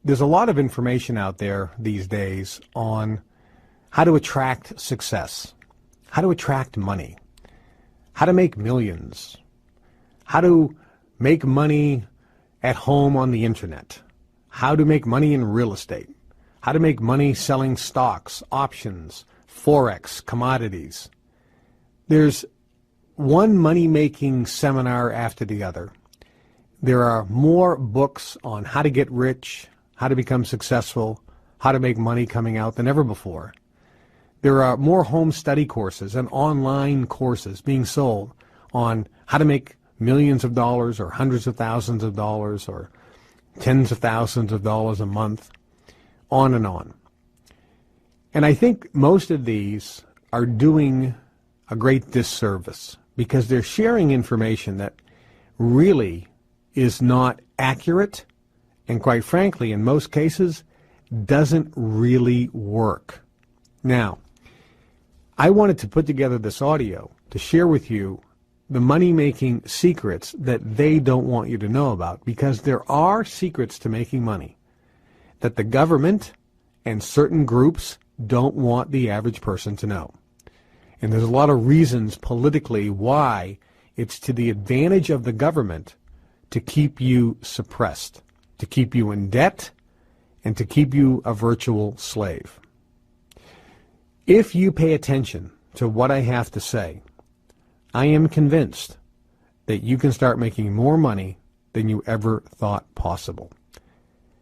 there's a lot of information out there these days on how to attract success, how to attract money, how to make millions, how to make money at home on the internet, how to make money in real estate, how to make money selling stocks, options, forex, commodities. There's one money-making seminar after the other. There are more books on how to get rich, how to become successful, how to make money coming out than ever before. There are more home study courses and online courses being sold on how to make millions of dollars or hundreds of thousands of dollars or tens of thousands of dollars a month, on and on. And I think most of these are doing a great disservice because they're sharing information that really is not accurate and, quite frankly, in most cases, doesn't really work. Now, I wanted to put together this audio to share with you the money-making secrets that they don't want you to know about, because there are secrets to making money that the government and certain groups don't want the average person to know. And there's a lot of reasons politically why it's to the advantage of the government to keep you suppressed, to keep you in debt, and to keep you a virtual slave. If you pay attention to what I have to say, I am convinced that you can start making more money than you ever thought possible.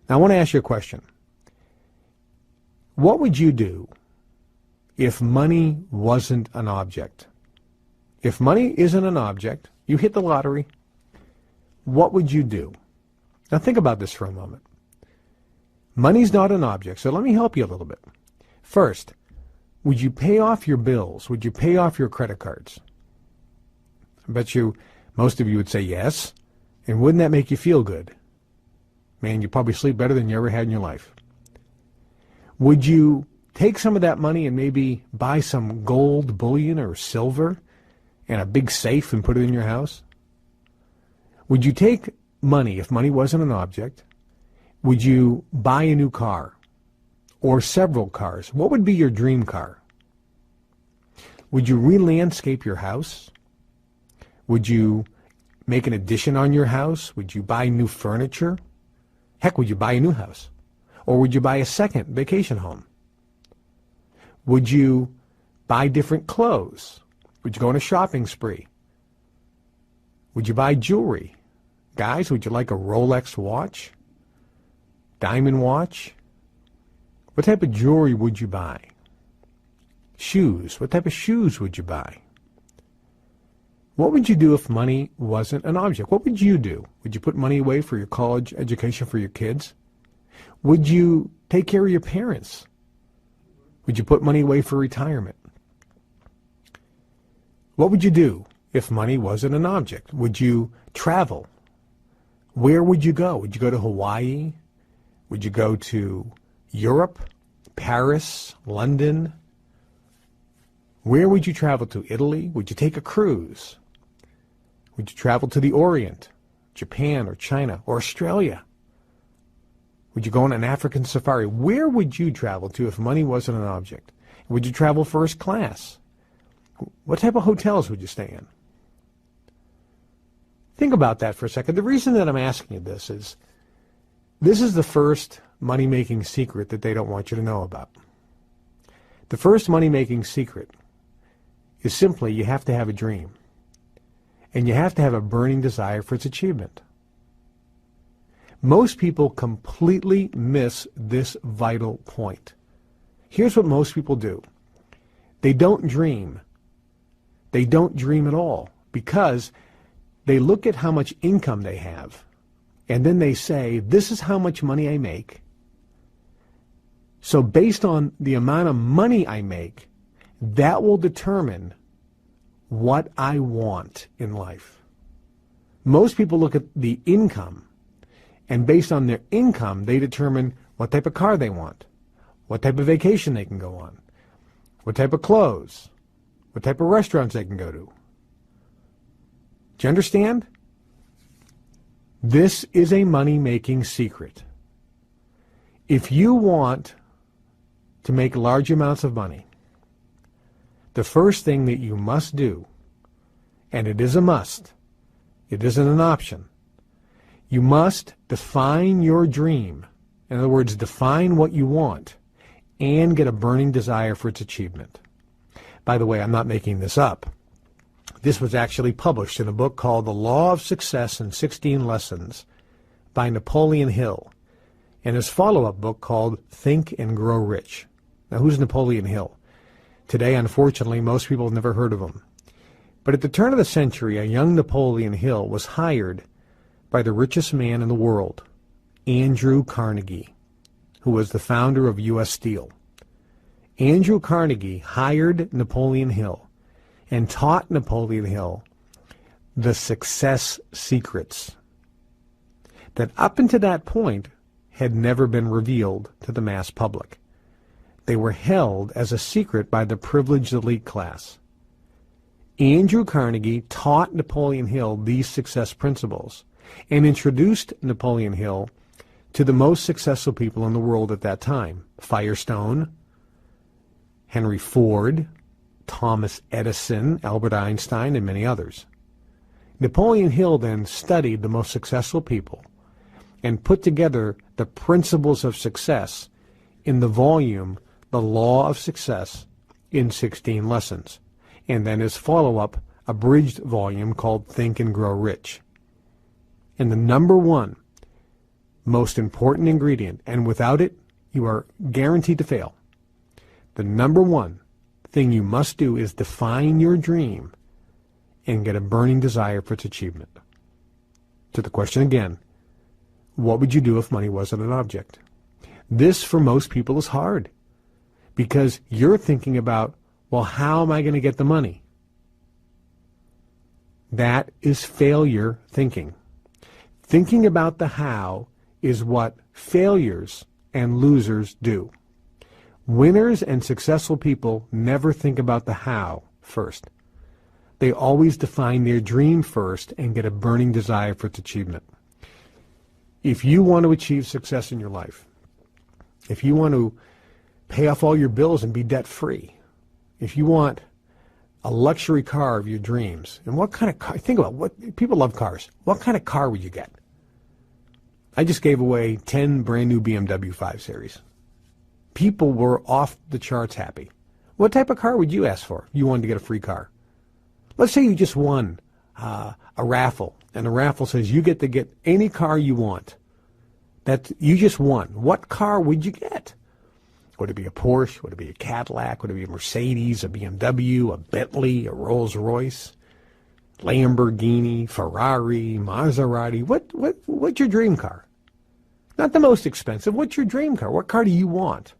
Now, I want to ask you a question. What would you do if money wasn't an object? If money isn't an object, you hit the lottery, what would you do? Now think about this for a moment. Money's not an object, so let me help you a little bit. First, would you pay off your bills? Would you pay off your credit cards? I bet you most of you would say yes. And wouldn't that make you feel good? Man, you'd probably sleep better than you ever had in your life. Would you take some of that money and maybe buy some gold bullion or silver and a big safe and put it in your house? Would you take money, if money wasn't an object, would you buy a new car or several cars? What would be your dream car? Would you re-landscape your house? Would you make an addition on your house? Would you buy new furniture? Heck, would you buy a new house? Or would you buy a second vacation home? Would you buy different clothes? Would you go on a shopping spree? Would you buy jewelry? Guys, would you like a Rolex watch? Diamond watch? What type of jewelry would you buy? Shoes. What type of shoes would you buy? What would you do if money wasn't an object? What would you do? Would you put money away for your college education for your kids? Would you take care of your parents? Would you put money away for retirement? What would you do if money wasn't an object? Would you travel? Where would you go? Would you go to Hawaii? Would you go to Europe, Paris, London? Where would you travel to? Italy? Would you take a cruise? Would you travel to the Orient, Japan or China or Australia? Would you go on an African safari? Where would you travel to if money wasn't an object? Would you travel first class? What type of hotels would you stay in? Think about that for a second. The reason that I'm asking you this is the first money-making secret that they don't want you to know about. The first money-making secret is simply you have to have a dream. And you have to have a burning desire for its achievement. Most people completely miss this vital point. Here's what most people do. They don't dream. They don't dream at all because they look at how much income they have and then they say, this is how much money I make. So based on the amount of money I make, that will determine what I want in life. Most people look at the income, and based on their income, they determine what type of car they want, what type of vacation they can go on, what type of clothes, what type of restaurants they can go to. Do you understand? This is a money-making secret. If you want to make large amounts of money, the first thing that you must do, and it is a must, it isn't an option, you must define your dream. In other words, define what you want and get a burning desire for its achievement. By the way, I'm not making this up. This was actually published in a book called The Law of Success in 16 Lessons by Napoleon Hill, and his follow-up book called Think and Grow Rich. Now, who's Napoleon Hill? Today, unfortunately, most people have never heard of him. But at the turn of the century, a young Napoleon Hill was hired by the richest man in the world, Andrew Carnegie, who was the founder of U.S. Steel. Andrew Carnegie hired Napoleon Hill and taught Napoleon Hill the success secrets that up until that point had never been revealed to the mass public. They were held as a secret by the privileged elite class. Andrew Carnegie taught Napoleon Hill these success principles and introduced Napoleon Hill to the most successful people in the world at that time: Firestone, Henry Ford, Thomas Edison, Albert Einstein, and many others. Napoleon Hill then studied the most successful people and put together the principles of success in the volume, The Law of Success in 16 Lessons, and then his follow-up, abridged volume called Think and Grow Rich. And the number one most important ingredient, and without it, you are guaranteed to fail. The number one thing you must do is define your dream and get a burning desire for its achievement. To the question again, what would you do if money wasn't an object? This, for most people, is hard because you're thinking about, well, how am I going to get the money? That is failure thinking. Thinking about the how is what failures and losers do. Winners and successful people never think about the how first. They always define their dream first and get a burning desire for its achievement. If you want to achieve success in your life, if you want to pay off all your bills and be debt-free, if you want a luxury car of your dreams, and what kind of car, think about what, people love cars. What kind of car would you get? I just gave away 10 brand new BMW 5 Series. People were off the charts happy. What type of car would you ask for? You wanted to get a free car. Let's say you just won a raffle, and the raffle says you get to get any car you want. That you just won. What car would you get? Would it be a Porsche? Would it be a Cadillac? Would it be a Mercedes, a BMW, a Bentley, a Rolls-Royce, Lamborghini, Ferrari, Maserati? What's your dream car? Not the most expensive. What's your dream car? What car do you want?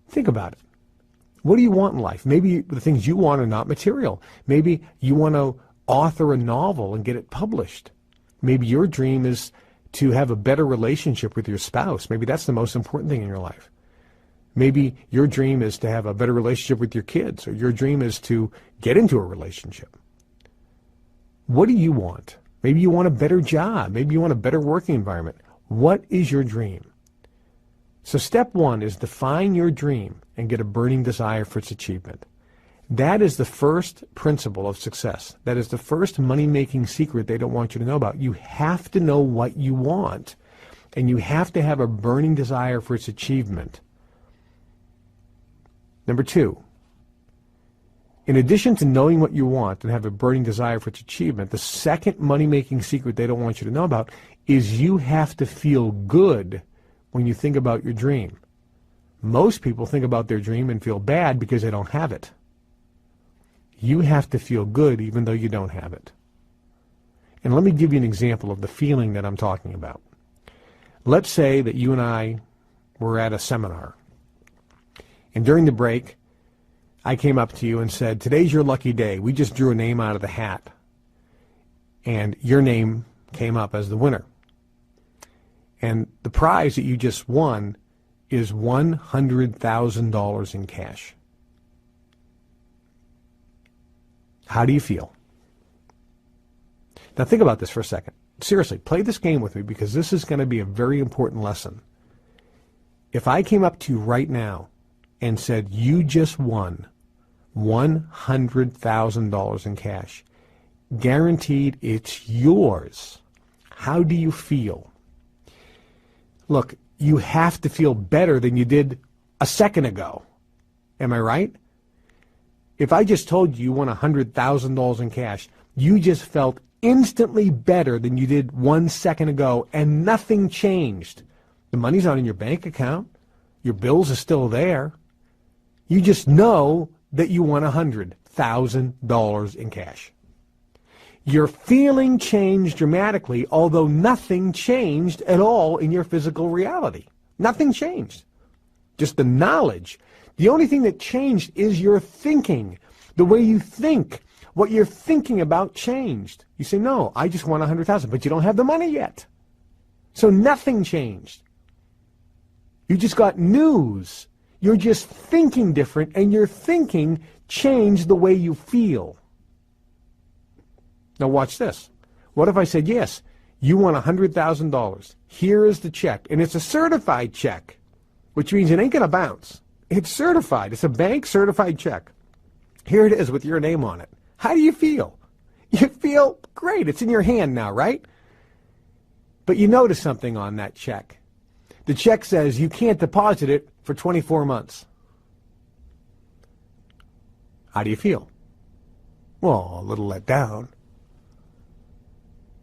Think about it. What do you want in life? Maybe the things you want are not material. Maybe you want to author a novel and get it published. Maybe your dream is to have a better relationship with your spouse. Maybe that's the most important thing in your life. Maybe your dream is to have a better relationship with your kids, or your dream is to get into a relationship. What do you want? Maybe you want a better job. Maybe you want a better working environment. What is your dream? So step one is define your dream and get a burning desire for its achievement. That is the first principle of success. That is the first money-making secret they don't want you to know about. You have to know what you want, and you have to have a burning desire for its achievement. Number two, in addition to knowing what you want and have a burning desire for its achievement, the second money-making secret they don't want you to know about is you have to feel good when you think about your dream. Most people think about their dream and feel bad because they don't have it. You have to feel good even though you don't have it. And let me give you an example of the feeling that I'm talking about. Let's say that you and I were at a seminar, and during the break, I came up to you and said, today's your lucky day. We just drew a name out of the hat, and your name came up as the winner. And the prize that you just won is $100,000 in cash. How do you feel? Now think about this for a second. Seriously, play this game with me because this is going to be a very important lesson. If I came up to you right now and said, you just won $100,000 in cash, guaranteed it's yours, how do you feel? Look, you have to feel better than you did a second ago. Am I right? If I just told you you won $100,000 in cash, you just felt instantly better than you did 1 second ago, and nothing changed. The money's not in your bank account. Your bills are still there. You just know that you won $100,000 in cash. Your feeling changed dramatically, although nothing changed at all in your physical reality. Nothing changed. Just the knowledge. The only thing that changed is your thinking. The way you think. What you're thinking about changed. You say, no, I just won $100,000, but you don't have the money yet. So nothing changed. You just got news. You're just thinking different, and your thinking changed the way you feel. Now watch this. What if I said, yes, you won $100,000. Here is the check, and it's a certified check, which means it ain't going to bounce. It's certified. It's a bank certified check. Here it is with your name on it. How do you feel? You feel great. It's in your hand now, right? But you notice something on that check. The check says you can't deposit it for 24 months. How do you feel? Well, a little let down.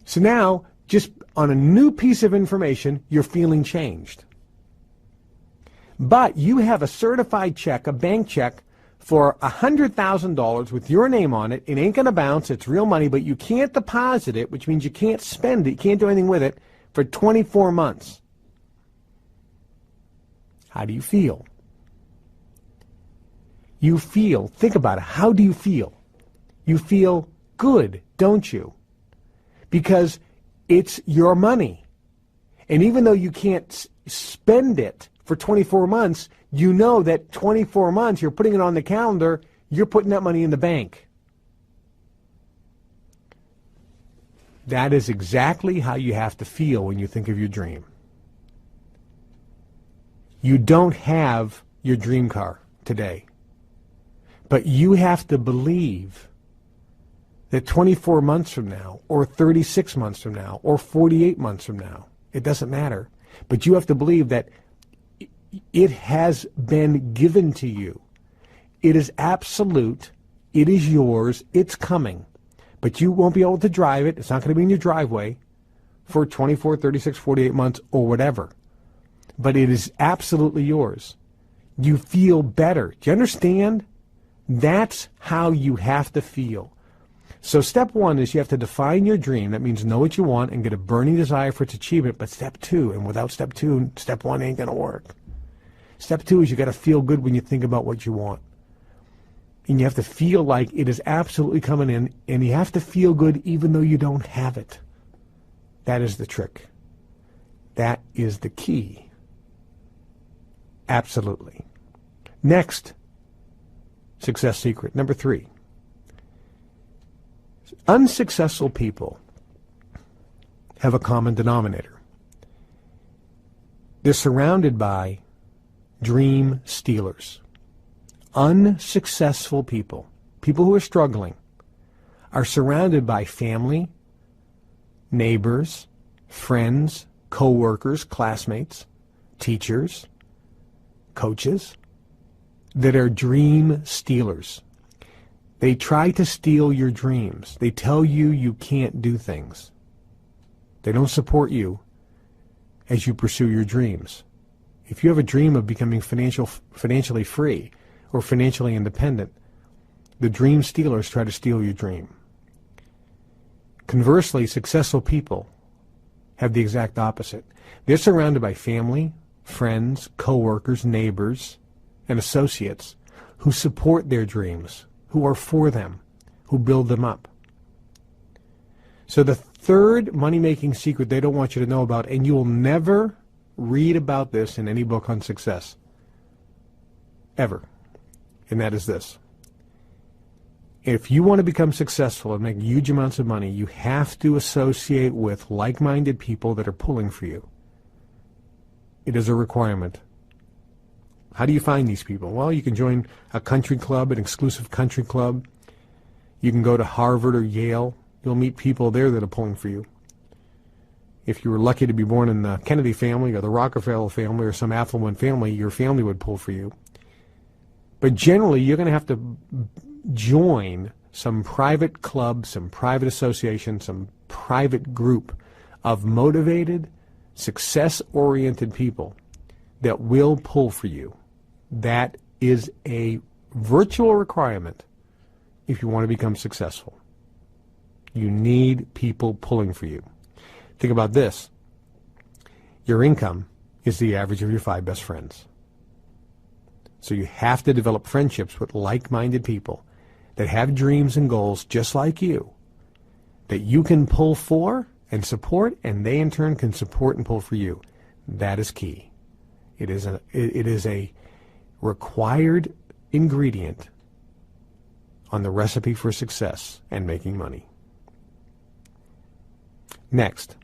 So now, just on a new piece of information, your feeling changed. But you have a certified check, a bank check, for $100,000 with your name on it. It ain't going to bounce. It's real money, but you can't deposit it, which means you can't spend it. You can't do anything with it for 24 months. How do you feel? You feel, think about it, how do you feel? You feel good, don't you? Because it's your money. And even though you can't spend it for 24 months, you know that 24 months, you're putting it on the calendar, you're putting that money in the bank. That is exactly how you have to feel when you think of your dream. You don't have your dream car today, but you have to believe that 24 months from now, or 36 months from now, or 48 months from now, it doesn't matter, but you have to believe that it has been given to you. It is absolute. It is yours. It's coming. But you won't be able to drive it. It's not going to be in your driveway for 24, 36, 48 months or whatever. But it is absolutely yours. You feel better. Do you understand? That's how you have to feel. So step one is you have to define your dream. That means know what you want and get a burning desire for its achievement. But step two, and without step two, step one ain't going to work. Step two is you got to feel good when you think about what you want. And you have to feel like it is absolutely coming in, and you have to feel good even though you don't have it. That is the trick. That is the key. Absolutely. Next success secret, number 3. Unsuccessful people have a common denominator. They're surrounded by dream stealers. Unsuccessful people, people who are struggling, are surrounded by family, neighbors, friends, co-workers, classmates, teachers, coaches that are dream stealers. They try to steal your dreams. They tell you you can't do things. They don't support you as you pursue your dreams. If you have a dream of becoming financially free or financially independent, the dream stealers try to steal your dream. Conversely, successful people have the exact opposite. They're surrounded by family, friends, co-workers, neighbors, and associates who support their dreams, who are for them, who build them up. So the third money-making secret they don't want you to know about, and you will never read about this in any book on success, ever, and that is this. If you want to become successful and make huge amounts of money, you have to associate with like-minded people that are pulling for you. It is a requirement. How do you find these people? Well, you can join a country club, an exclusive country club. You can go to Harvard or Yale. You'll meet people there that are pulling for you. If you were lucky to be born in the Kennedy family or the Rockefeller family or some affluent family, your family would pull for you. But generally, you're going to have to join some private club, some private association, some private group of motivated, success-oriented people that will pull for you. That is a virtual requirement if you want to become successful. You need people pulling for you. Think about this. Your income is the average of your 5 best friends. So you have to develop friendships with like-minded people that have dreams and goals just like you, that you can pull for and support, and they in turn can support and pull for you. That is key. It is a required ingredient on the recipe for success and making money. Next,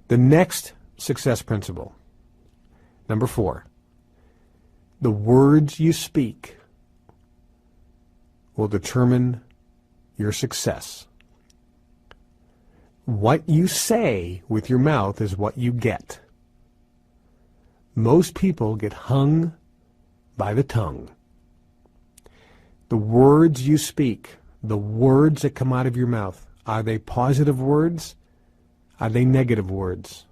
the next success principle, number 4, the words you speak will determine your success. What you say with your mouth is what you get. Most people get hung by the tongue. The words you speak, the words that come out of your mouth, are they positive words? Are they negative words?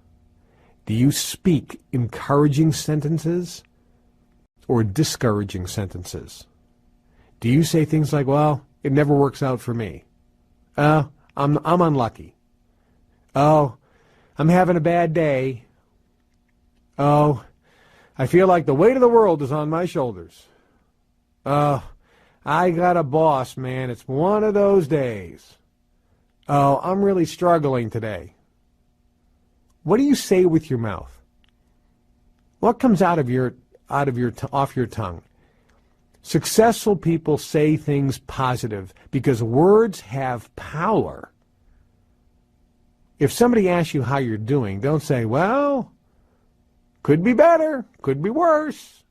Do you speak encouraging sentences or discouraging sentences? Do you say things like, well, it never works out for me. I'm unlucky. Oh, I'm having a bad day. Oh, I feel like the weight of the world is on my shoulders. Oh, I got a boss, man. It's one of those days. Oh, I'm really struggling today. What do you say with your mouth? What comes off your tongue? Successful people say things positive because words have power. If somebody asks you how you're doing, don't say, well, could be better, could be worse.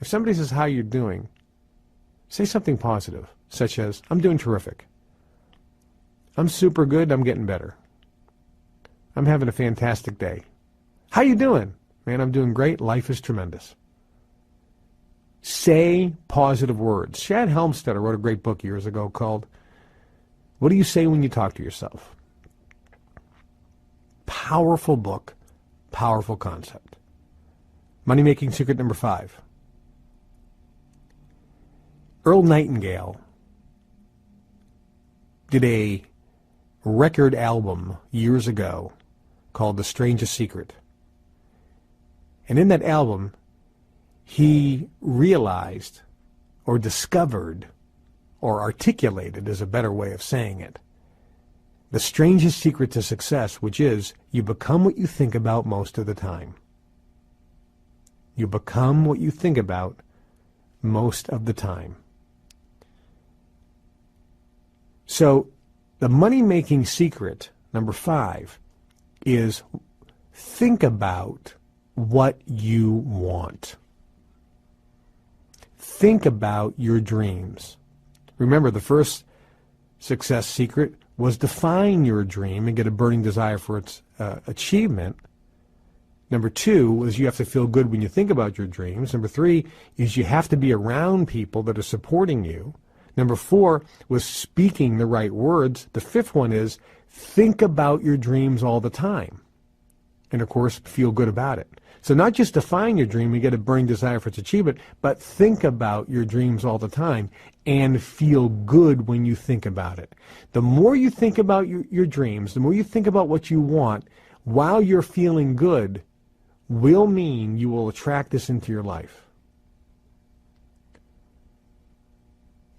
If somebody says how you're doing, say something positive, such as, I'm doing terrific. I'm super good, I'm getting better. I'm having a fantastic day. How you doing? Man, I'm doing great, life is tremendous. Say positive words. Shad Helmstetter wrote a great book years ago called, What Do You Say When You Talk to Yourself? Powerful book, powerful concept. Money-making secret number 5. Earl Nightingale did a record album years ago called The Strangest Secret. And in that album, he realized or discovered or articulated is a better way of saying it, the strangest secret to success, which is you become what you think about most of the time. You become what you think about most of the time. So the money-making secret, number 5, is think about what you want. Think about your dreams. Remember, the first success secret was define your dream and get a burning desire for its achievement. Number 2 was you have to feel good when you think about your dreams. Number 3 is you have to be around people that are supporting you. Number 4 was speaking the right words. The 5th one is think about your dreams all the time. And, of course, feel good about it. So not just define your dream and get a burning desire for its achievement, but think about your dreams all the time and feel good when you think about it. The more you think about your dreams, the more you think about what you want while you're feeling good will mean you will attract this into your life.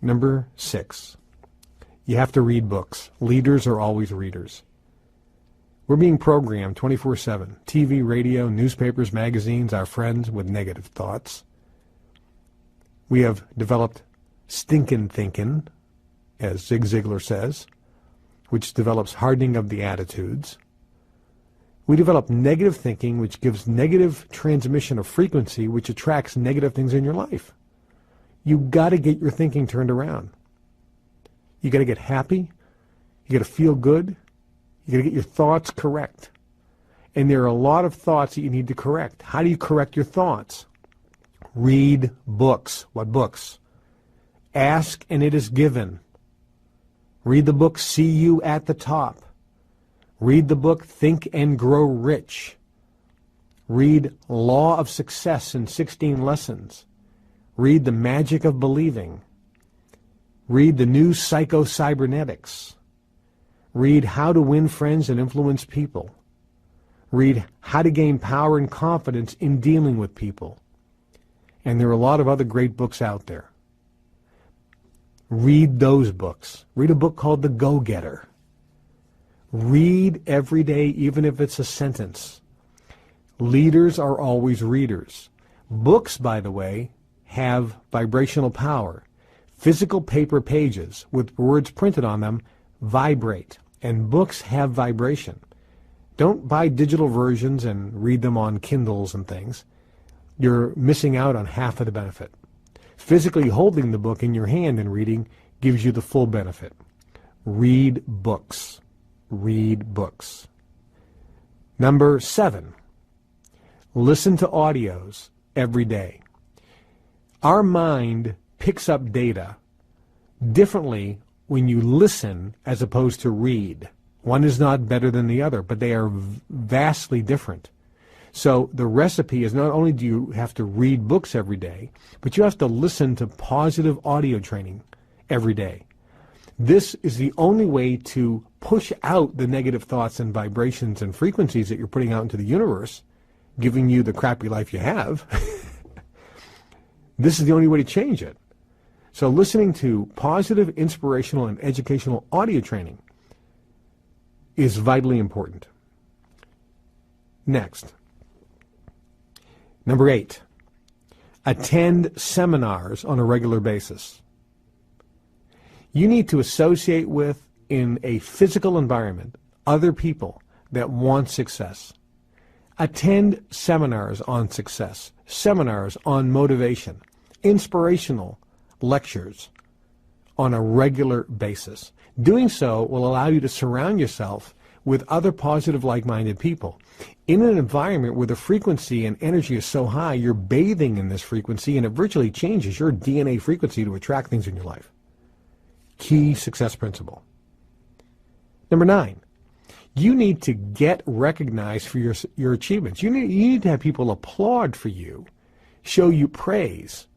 Number 6, you have to read books. Leaders are always readers. We're being programmed 24/7. TV, radio, newspapers, magazines, our friends with negative thoughts. We have developed stinkin' thinking, as Zig Ziglar says, which develops hardening of the attitudes. We develop negative thinking, which gives negative transmission of frequency, which attracts negative things in your life. You got to get your thinking turned around. You got to get happy. You got to feel good. You got to get your thoughts correct. And there are a lot of thoughts that you need to correct. How do you correct your thoughts? Read books. What books? Ask and it is given. Read the book See You at the Top. Read the book Think and Grow Rich. Read Law of Success in 16 Lessons. Read The Magic of Believing. Read The New Psycho-Cybernetics. Read How to Win Friends and Influence People. Read How to Gain Power and Confidence in Dealing with People. And there are a lot of other great books out there. Read those books. Read a book called The Go-Getter. Read every day, even if it's a sentence. Leaders are always readers. Books, by the way, have vibrational power. Physical paper pages with words printed on them vibrate, and books have vibration. Don't buy digital versions and read them on Kindles and things. You're missing out on half of the benefit. Physically holding the book in your hand and reading gives you the full benefit. Read books. Read books. Number 7, listen to audios every day. Our mind picks up data differently when you listen as opposed to read. One is not better than the other, but they are vastly different. So the recipe is not only do you have to read books every day, but you have to listen to positive audio training every day. This is the only way to push out the negative thoughts and vibrations and frequencies that you're putting out into the universe, giving you the crappy life you have. This is the only way to change it. So listening to positive, inspirational, and educational audio training is vitally important. Next. Number 8, attend seminars on a regular basis. You need to associate with, in a physical environment, other people that want success. Attend seminars on success, seminars on motivation, inspirational lectures on a regular basis. Doing so will allow you to surround yourself with other positive, like-minded people. In an environment where the frequency and energy is so high, you're bathing in this frequency, and it virtually changes your DNA frequency to attract things in your life. Key success principle. Number 9, you need to get recognized for your achievements. You need to have people applaud for you, show you praise,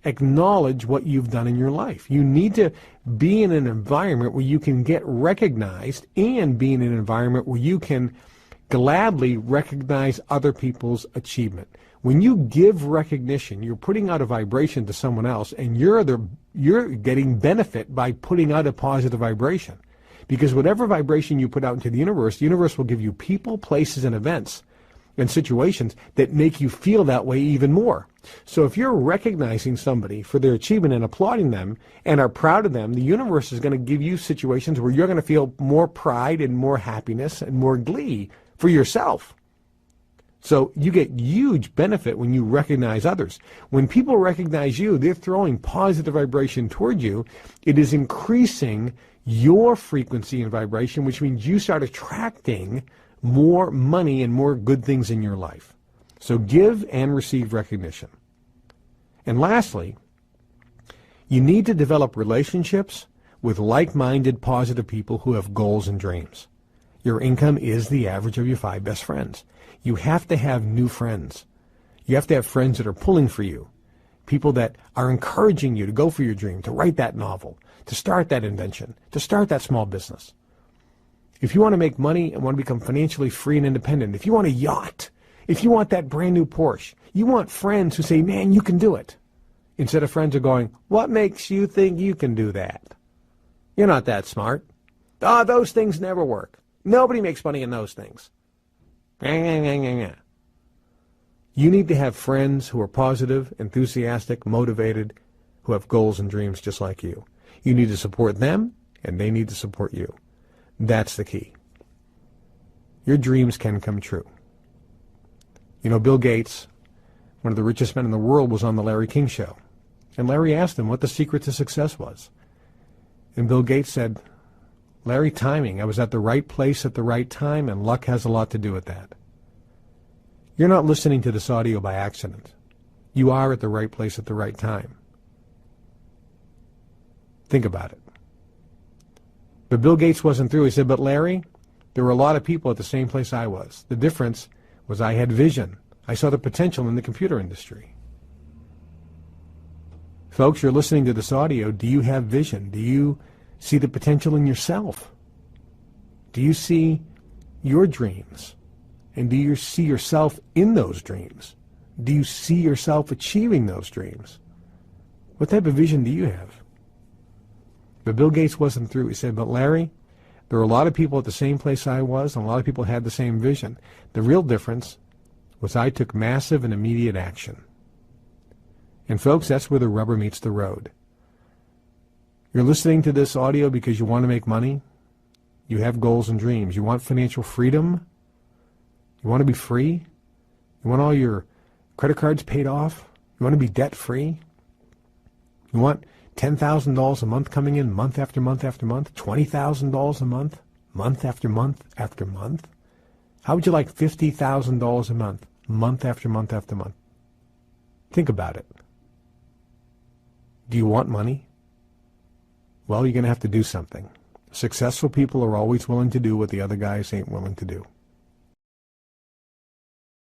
acknowledge what you've done in your life. You need to be in an environment where you can get recognized and be in an environment where you can gladly recognize other people's achievement. When you give recognition, you're putting out a vibration to someone else, and you're getting benefit by putting out a positive vibration. Because whatever vibration you put out into the universe will give you people, places, and events and situations that make you feel that way even more. So if you're recognizing somebody for their achievement and applauding them and are proud of them, the universe is going to give you situations where you're going to feel more pride and more happiness and more glee for yourself. So you get huge benefit when you recognize others. When people recognize you, they're throwing positive vibration toward you. It is increasing your frequency and vibration, which means you start attracting more money and more good things in your life. So give and receive recognition. And lastly, you need to develop relationships with like-minded, positive people who have goals and dreams. Your income is the average of your 5 best friends. You have to have new friends. You have to have friends that are pulling for you, people that are encouraging you to go for your dream, to write that novel, to start that invention, to start that small business. If you want to make money and want to become financially free and independent, if you want a yacht, if you want that brand new Porsche, you want friends who say, man, you can do it. Instead of friends who are going, what makes you think you can do that? You're not that smart. Ah, those things never work. Nobody makes money in those things. You need to have friends who are positive, enthusiastic, motivated, who have goals and dreams just like you. You need to support them, and they need to support you. That's the key. your dreams can come true. You know, Bill Gates, one of the richest men in the world, was on the Larry King Show. And Larry asked him what the secret to success was. And Bill Gates said, Larry, timing. I was at the right place at the right time, and luck has a lot to do with that. You're not listening to this audio by accident. You are at the right place at the right time. Think about it. But Bill Gates wasn't through. He said, but Larry, there were a lot of people at the same place I was. The difference was I had vision. I saw the potential in the computer industry. Folks, you're listening to this audio. Do you have vision? Do you see the potential in yourself? Do you see your dreams? And do you see yourself in those dreams? Do you see yourself achieving those dreams? What type of vision do you have? But Bill Gates wasn't through. He said, but Larry, there were a lot of people at the same place I was, and a lot of people had the same vision. The real difference was I took massive and immediate action. And folks, that's where the rubber meets the road. You're listening to this audio because you want to make money. You have goals and dreams. You want financial freedom. You want to be free. You want all your credit cards paid off. You want to be debt-free. You want $10,000 a month coming in month after month after month, $20,000 a month, month after month after month. How would you like $50,000 a month, month after month after month? Think about it. Do you want money? Well, you're going to have to do something. Successful people are always willing to do what the other guys ain't willing to do.